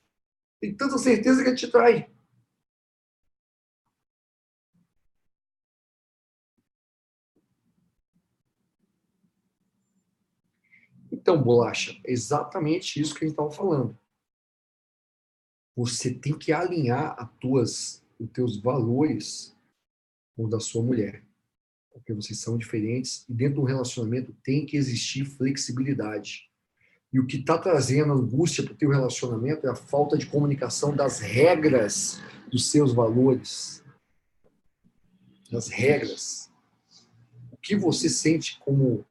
Tem tanta certeza que ele te trai. Então, Bolacha, é exatamente isso que a gente estava falando. Você tem que alinhar os teus valores com os da sua mulher. Porque vocês são diferentes e dentro do relacionamento tem que existir flexibilidade. E o que está trazendo angústia para o teu relacionamento é a falta de comunicação das regras dos seus valores. Das regras. O que você sente como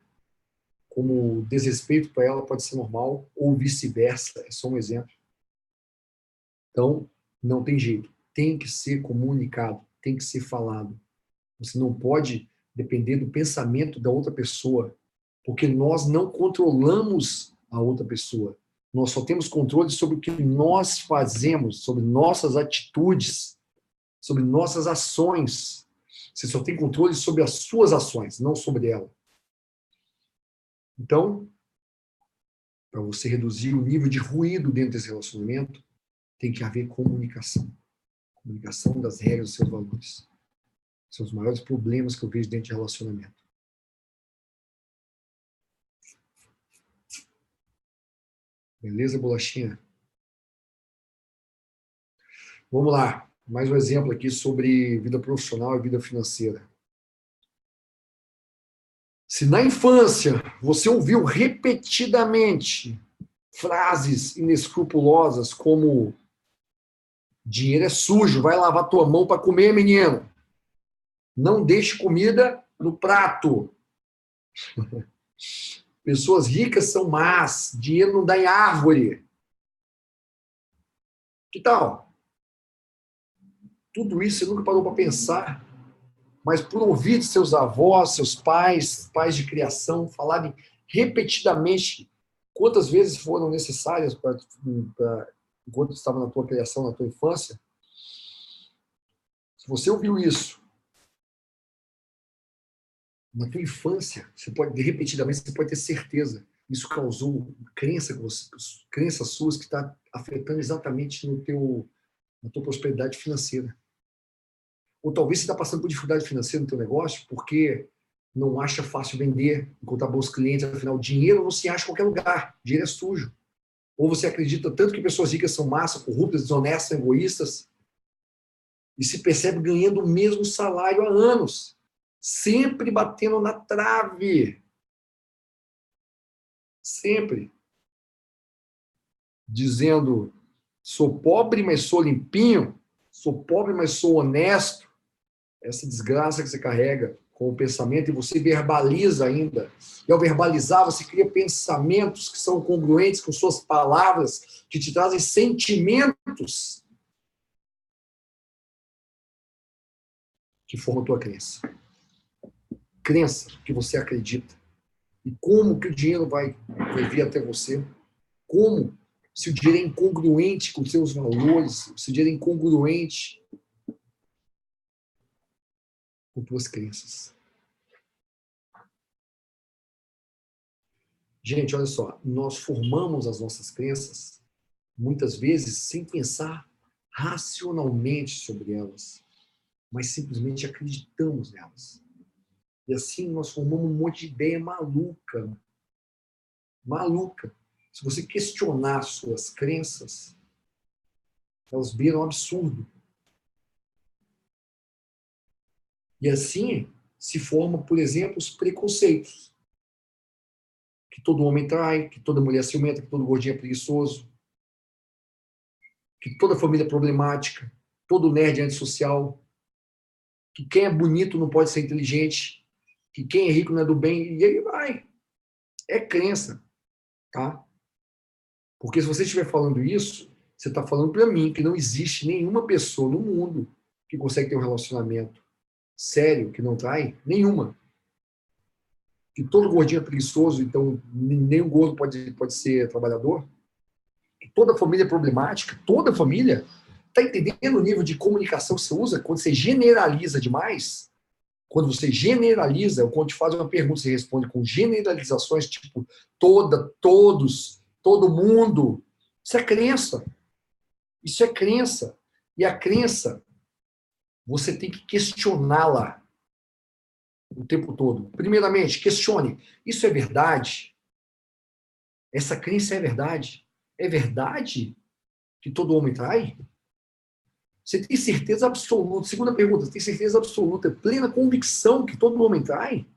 desrespeito para ela pode ser normal ou vice-versa. É só um exemplo. Então, não tem jeito. Tem que ser comunicado, tem que ser falado. Você não pode depender do pensamento da outra pessoa, porque nós não controlamos a outra pessoa. Nós só temos controle sobre o que nós fazemos, sobre nossas atitudes, sobre nossas ações. Você só tem controle sobre as suas ações, não sobre ela. Então, para você reduzir o nível de ruído dentro desse relacionamento, tem que haver comunicação. Comunicação das regras dos seus valores. São os maiores problemas que eu vejo dentro de relacionamento. Beleza, bolachinha? Vamos lá. Mais um exemplo aqui sobre vida profissional e vida financeira. Se na infância você ouviu repetidamente frases inescrupulosas como dinheiro é sujo, vai lavar tua mão para comer, menino. Não deixe comida no prato. Pessoas ricas são más, dinheiro não dá em árvore. Que tal? Tudo isso você nunca parou para pensar, mas por ouvir seus avós, seus pais, pais de criação, falarem repetidamente quantas vezes foram necessárias enquanto estava na tua criação, na tua infância, se você ouviu isso na tua infância, você pode, repetidamente, você pode ter certeza. Isso causou crenças suas que está afetando exatamente na tua prosperidade financeira. Ou talvez você está passando por dificuldade financeira no teu negócio porque não acha fácil vender, encontrar bons clientes, afinal, dinheiro não se acha em qualquer lugar, dinheiro é sujo. Ou você acredita tanto que pessoas ricas são massa, corruptas, desonestas, egoístas, e se percebe ganhando o mesmo salário há anos, sempre batendo na trave. Sempre. Dizendo, sou pobre, mas sou limpinho, sou pobre, mas sou honesto. Essa desgraça que você carrega com o pensamento e você verbaliza ainda. E ao verbalizar, você cria pensamentos que são congruentes com suas palavras, que te trazem sentimentos que formam a tua crença. Crença que você acredita. E como que o dinheiro vai vir até você? Como? Se o dinheiro é incongruente com os seus valores, se o dinheiro é incongruente com tuas crenças. Gente, olha só, nós formamos as nossas crenças, muitas vezes, sem pensar racionalmente sobre elas, mas simplesmente acreditamos nelas. E assim nós formamos um monte de ideia maluca. Maluca. Se você questionar suas crenças, elas viram absurdo. E assim se formam, por exemplo, os preconceitos. Que todo homem trai, que toda mulher é ciumenta, que todo gordinho é preguiçoso, que toda família é problemática, todo nerd é antissocial, que quem é bonito não pode ser inteligente, que quem é rico não é do bem, e aí vai. É crença, tá? Porque se você estiver falando isso, você está falando para mim que não existe nenhuma pessoa no mundo que consegue ter um relacionamento sério, que não trai, nenhuma. Que todo gordinho é preguiçoso, então nem o gordo pode ser trabalhador. Que toda família é problemática, toda família. Está entendendo o nível de comunicação que você usa quando você generaliza demais? Quando você generaliza, ou quando te faz uma pergunta, você responde com generalizações, tipo toda, todos, todo mundo. Isso é crença. Isso é crença. E a crença, você tem que questioná-la o tempo todo. Primeiramente, questione. Isso é verdade? Essa crença é verdade? É verdade que todo homem trai? Você tem certeza absoluta? Segunda pergunta, você tem certeza absoluta, plena convicção que todo homem trai?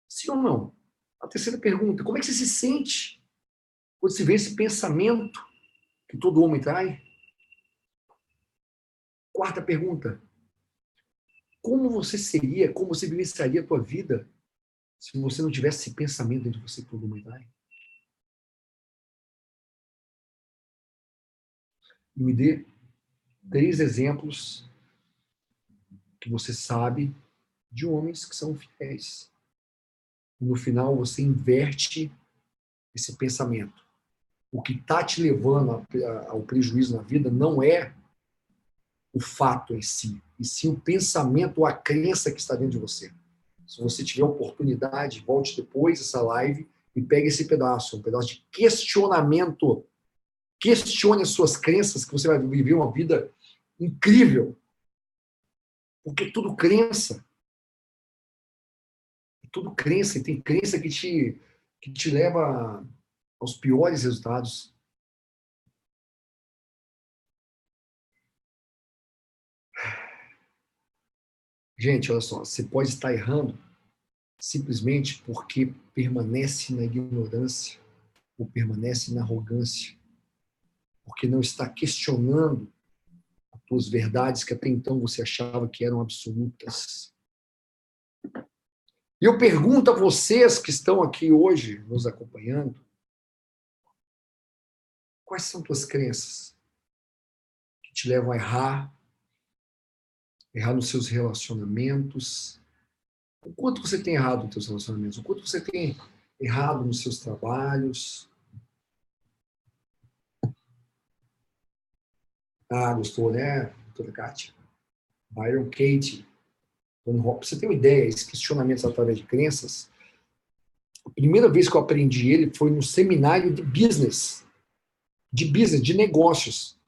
Sim ou não? A terceira pergunta, como é que você se sente quando se vê esse pensamento que todo homem trai? Quarta pergunta, como você seria, como você vivenciaria a tua vida se você não tivesse esse pensamento dentro de você que todo homem trai? E me dê 3 exemplos que você sabe de homens que são fiéis. E no final, você inverte esse pensamento. O que está te levando ao prejuízo na vida não é o fato em si, e sim o pensamento ou a crença que está dentro de você. Se você tiver oportunidade, volte depois dessa live e pegue esse pedaço, um pedaço de questionamento. Questione as suas crenças, que você vai viver uma vida incrível. Porque tudo crença. Tudo crença, e tem crença que te leva aos piores resultados. Gente, olha só, você pode estar errando simplesmente porque permanece na ignorância ou permanece na arrogância, porque não está questionando as suas verdades que até então você achava que eram absolutas. E eu pergunto a vocês que estão aqui hoje nos acompanhando, quais são tuas crenças que te levam a errar, errar nos seus relacionamentos? O quanto você tem errado nos seus relacionamentos? O quanto você tem errado nos seus trabalhos? Ah, gostou, né, doutora Kátia? Byron Katie, Tony Robbins. Você tem uma ideia, esses questionamentos através de crenças? A primeira vez que eu aprendi ele foi no seminário de negócios,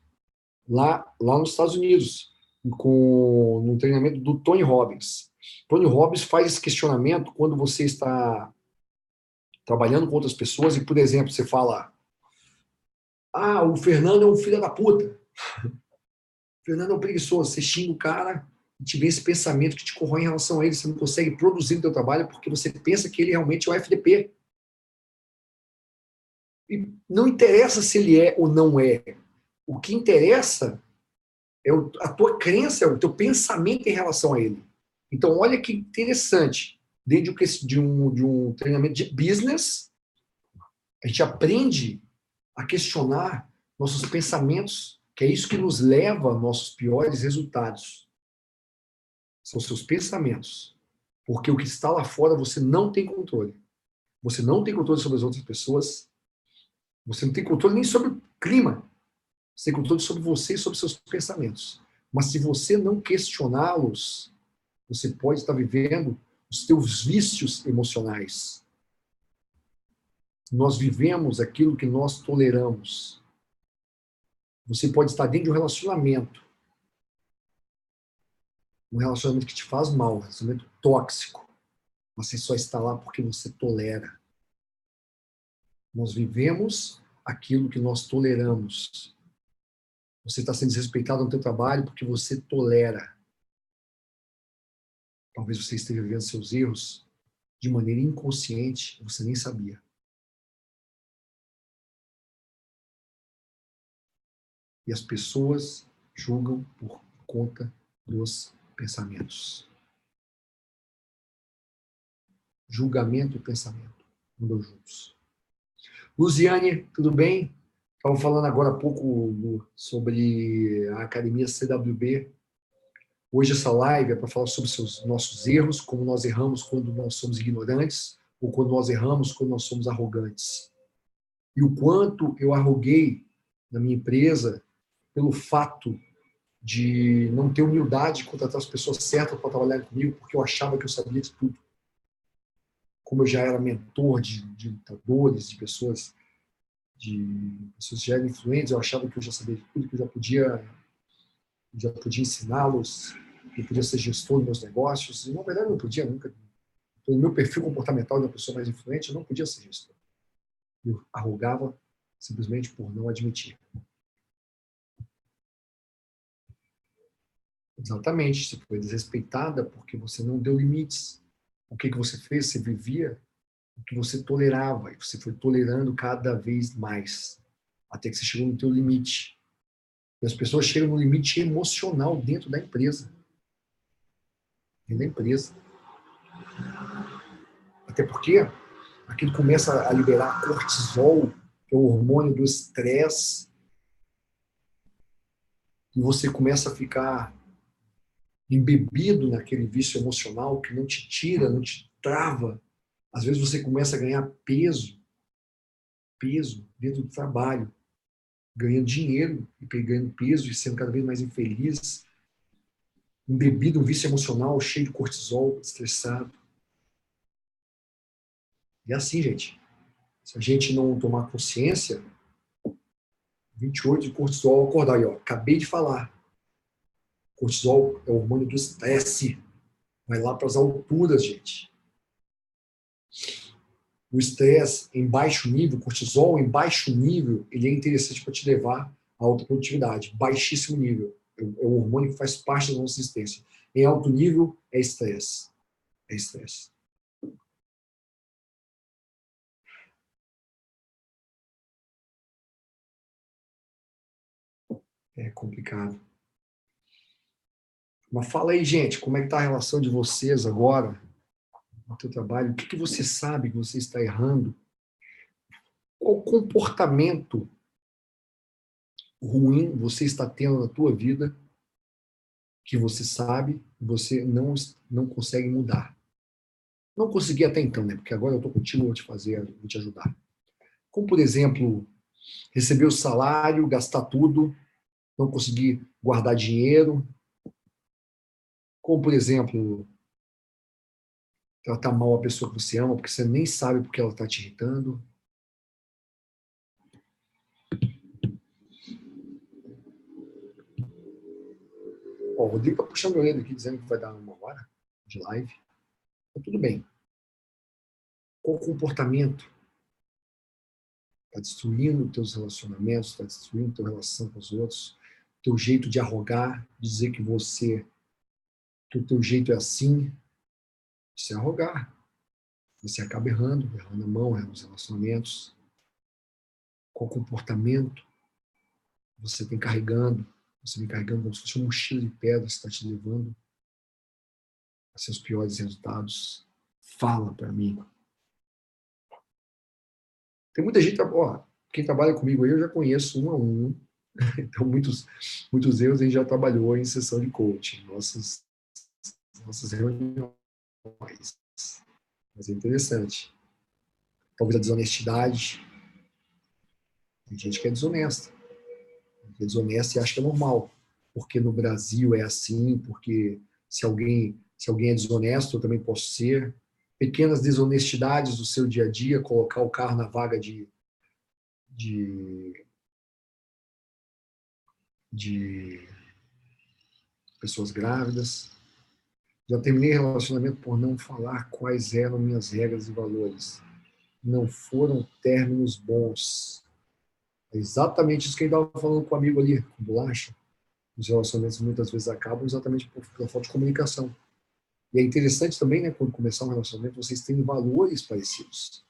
lá nos Estados Unidos, no treinamento do Tony Robbins. Tony Robbins faz esse questionamento quando você está trabalhando com outras pessoas e, por exemplo, você fala: ah, o Fernando é um filho da puta. O Fernando é um preguiçoso. Você xinga o cara e te vem esse pensamento que te corrói em relação a ele. Você não consegue produzir o seu trabalho porque você pensa que ele realmente é o FDP. E não interessa se ele é ou não é. O que interessa é a tua crença, é o teu pensamento em relação a ele. Então, olha que interessante. Dentro de um treinamento de business, a gente aprende a questionar nossos pensamentos, que é isso que nos leva aos nossos piores resultados. São seus pensamentos. Porque o que está lá fora você não tem controle. Você não tem controle sobre as outras pessoas. Você não tem controle nem sobre o clima. Você tem controle sobre você e sobre seus pensamentos. Mas se você não questioná-los, você pode estar vivendo os seus vícios emocionais. Nós vivemos aquilo que nós toleramos. Você pode estar dentro de um relacionamento que te faz mal, um relacionamento tóxico. Você só está lá porque você tolera. Nós vivemos aquilo que nós toleramos. Você está sendo desrespeitado no seu trabalho porque você tolera. Talvez você esteja vivendo seus erros de maneira inconsciente, você nem sabia. E as pessoas julgam por conta dos pensamentos. Julgamento e pensamento andam juntos. Luziane, tudo bem? Estava falando agora há pouco sobre a Academia CWB. Hoje essa live é para falar sobre os nossos erros, como nós erramos quando nós somos ignorantes, ou quando nós erramos quando nós somos arrogantes. E o quanto eu arroguei na minha empresa pelo fato de não ter humildade de contratar as pessoas certas para trabalhar comigo, porque eu achava que eu sabia de tudo. Como eu já era mentor de lutadores, de pessoas que já eram influentes, eu achava que eu já sabia de tudo, que eu já podia ensiná-los, que eu podia ser gestor dos meus negócios. E, na verdade, eu não podia nunca. Pelo meu perfil comportamental de uma pessoa mais influente, eu não podia ser gestor. Eu arrogava simplesmente por não admitir. Exatamente. Você foi desrespeitada porque você não deu limites. O que você fez? Você vivia o que você tolerava. E você foi tolerando cada vez mais. Até que você chegou no teu limite. E as pessoas chegam no limite emocional dentro da empresa. Dentro da empresa. Até porque aquilo começa a liberar cortisol, que é o hormônio do estresse, e você começa a ficar embebido naquele vício emocional que não te tira, não te trava. Às vezes você começa a ganhar peso dentro do trabalho, ganhando dinheiro e pegando peso e sendo cada vez mais infeliz, embebido, um vício emocional, cheio de cortisol, estressado. E é assim, gente. Se a gente não tomar consciência, 28 de cortisol, acordar aí, ó. Acabei de falar. Cortisol é o hormônio do estresse. Vai lá para as alturas, gente. O estresse em baixo nível, cortisol em baixo nível, ele é interessante para te levar a alta produtividade. Baixíssimo nível. É o hormônio que faz parte da nossa existência. Em alto nível, é estresse. É estresse. É complicado. Mas fala aí, gente, como é que está a relação de vocês agora no teu trabalho? O que você sabe que você está errando? Qual comportamento ruim você está tendo na tua vida que você sabe, você não consegue mudar? Não consegui até então, né? Porque agora eu estou contigo, vou te ajudar. Como, por exemplo, receber o salário, gastar tudo, não conseguir guardar dinheiro. Como, por exemplo, tratar mal a pessoa que você ama, porque você nem sabe porque ela está te irritando. Ó, o Rodrigo está puxando o orelha aqui, dizendo que vai dar 1 hora de live. Então, tudo bem. Qual comportamento está destruindo os teus relacionamentos, está destruindo a tua relação com os outros, teu jeito de arrogar, dizer que o teu jeito é assim, se arrogar. Você acaba errando a mão, errando os relacionamentos. Qual comportamento você tem carregando? Você vem carregando como se fosse uma mochila de pedra que está te levando seus piores resultados, fala para mim. Tem muita gente, ó, quem trabalha comigo aí eu já conheço um a um, então muitos erros a gente já trabalhou em sessão de coaching, nossas reuniões. Mas é interessante. Talvez a desonestidade. Tem gente que é desonesta. É desonesta e acha que é normal. Porque no Brasil é assim, porque se alguém é desonesto, eu também posso ser. Pequenas desonestidades do seu dia a dia, colocar o carro na vaga de, de pessoas grávidas. Já terminei relacionamento por não falar quais eram minhas regras e valores. Não foram términos bons. É exatamente isso que ele estava falando com o amigo ali, com bolacha. Os relacionamentos muitas vezes acabam exatamente por falta de comunicação. E é interessante também, né, quando começar um relacionamento, vocês têm valores parecidos.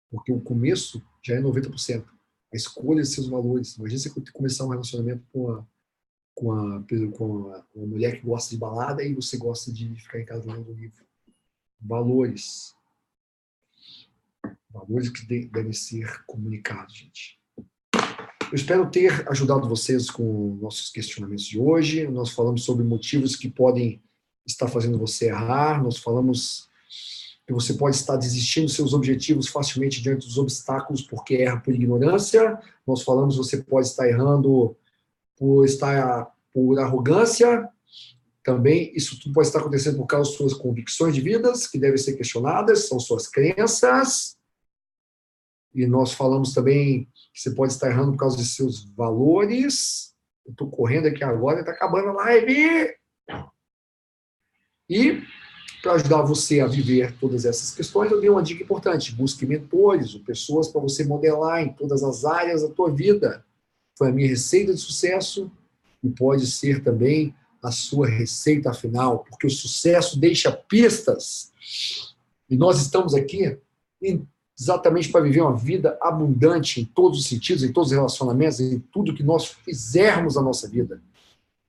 Porque o começo já é 90%. A escolha de seus valores. Imagina você começar um relacionamento com uma mulher que gosta de balada e você gosta de ficar em casa lendo um livro. Valores. Valores que devem ser comunicados, gente. Eu espero ter ajudado vocês com nossos questionamentos de hoje. Nós falamos sobre motivos que podem estar fazendo você errar. Nós falamos que você pode estar desistindo dos seus objetivos facilmente diante dos obstáculos porque erra por ignorância. Nós falamos que você pode estar errando por arrogância. Também isso tudo pode estar acontecendo por causa das suas convicções de vidas, que devem ser questionadas, são suas crenças. E nós falamos também que você pode estar errando por causa de seus valores. Eu estou correndo aqui agora, está acabando a live. E, para ajudar você a viver todas essas questões, eu dei uma dica importante. Busque mentores ou pessoas para você modelar em todas as áreas da tua vida. Foi a minha receita de sucesso e pode ser também a sua receita final, porque o sucesso deixa pistas. E nós estamos aqui exatamente para viver uma vida abundante em todos os sentidos, em todos os relacionamentos, em tudo que nós fizermos na nossa vida.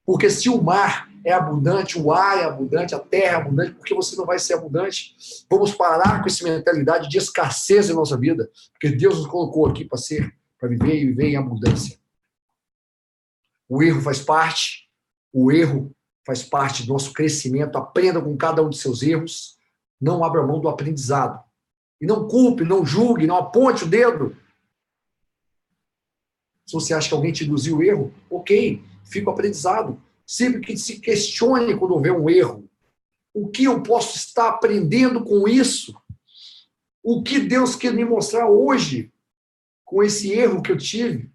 Porque se o mar é abundante, o ar é abundante, a terra é abundante, por que você não vai ser abundante? Vamos parar com essa mentalidade de escassez em nossa vida, porque Deus nos colocou aqui para viver e viver em abundância. O erro faz parte do nosso crescimento, aprenda com cada um de seus erros, não abra mão do aprendizado. E não culpe, não julgue, não aponte o dedo. Se você acha que alguém te induziu o erro, ok, fica o aprendizado. Sempre que se questione quando houver um erro. O que eu posso estar aprendendo com isso? O que Deus quer me mostrar hoje com esse erro que eu tive?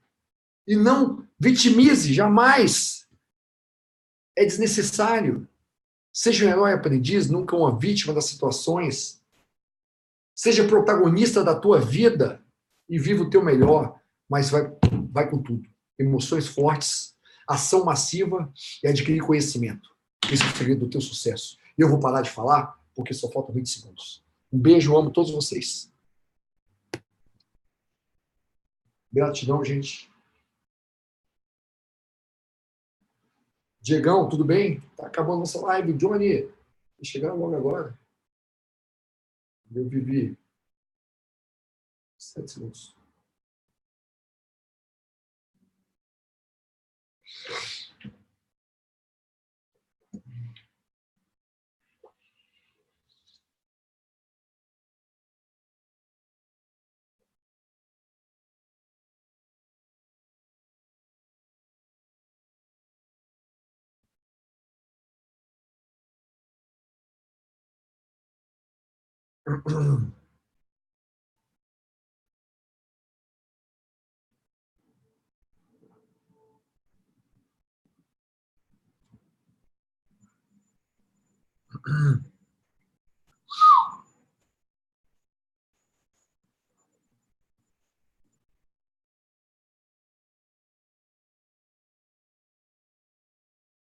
E não vitimize, jamais. É desnecessário. Seja um herói aprendiz, nunca uma vítima das situações. Seja protagonista da tua vida e viva o teu melhor, mas vai com tudo. Emoções fortes, ação massiva e adquirir conhecimento. Esse é o segredo do teu sucesso. E eu vou parar de falar, porque só faltam 20 segundos. Um beijo, eu amo todos vocês. Gratidão, gente. Diegão, tudo bem? Tá acabando nossa live. Johnny, chegando logo agora. Eu vivi 7 segundos.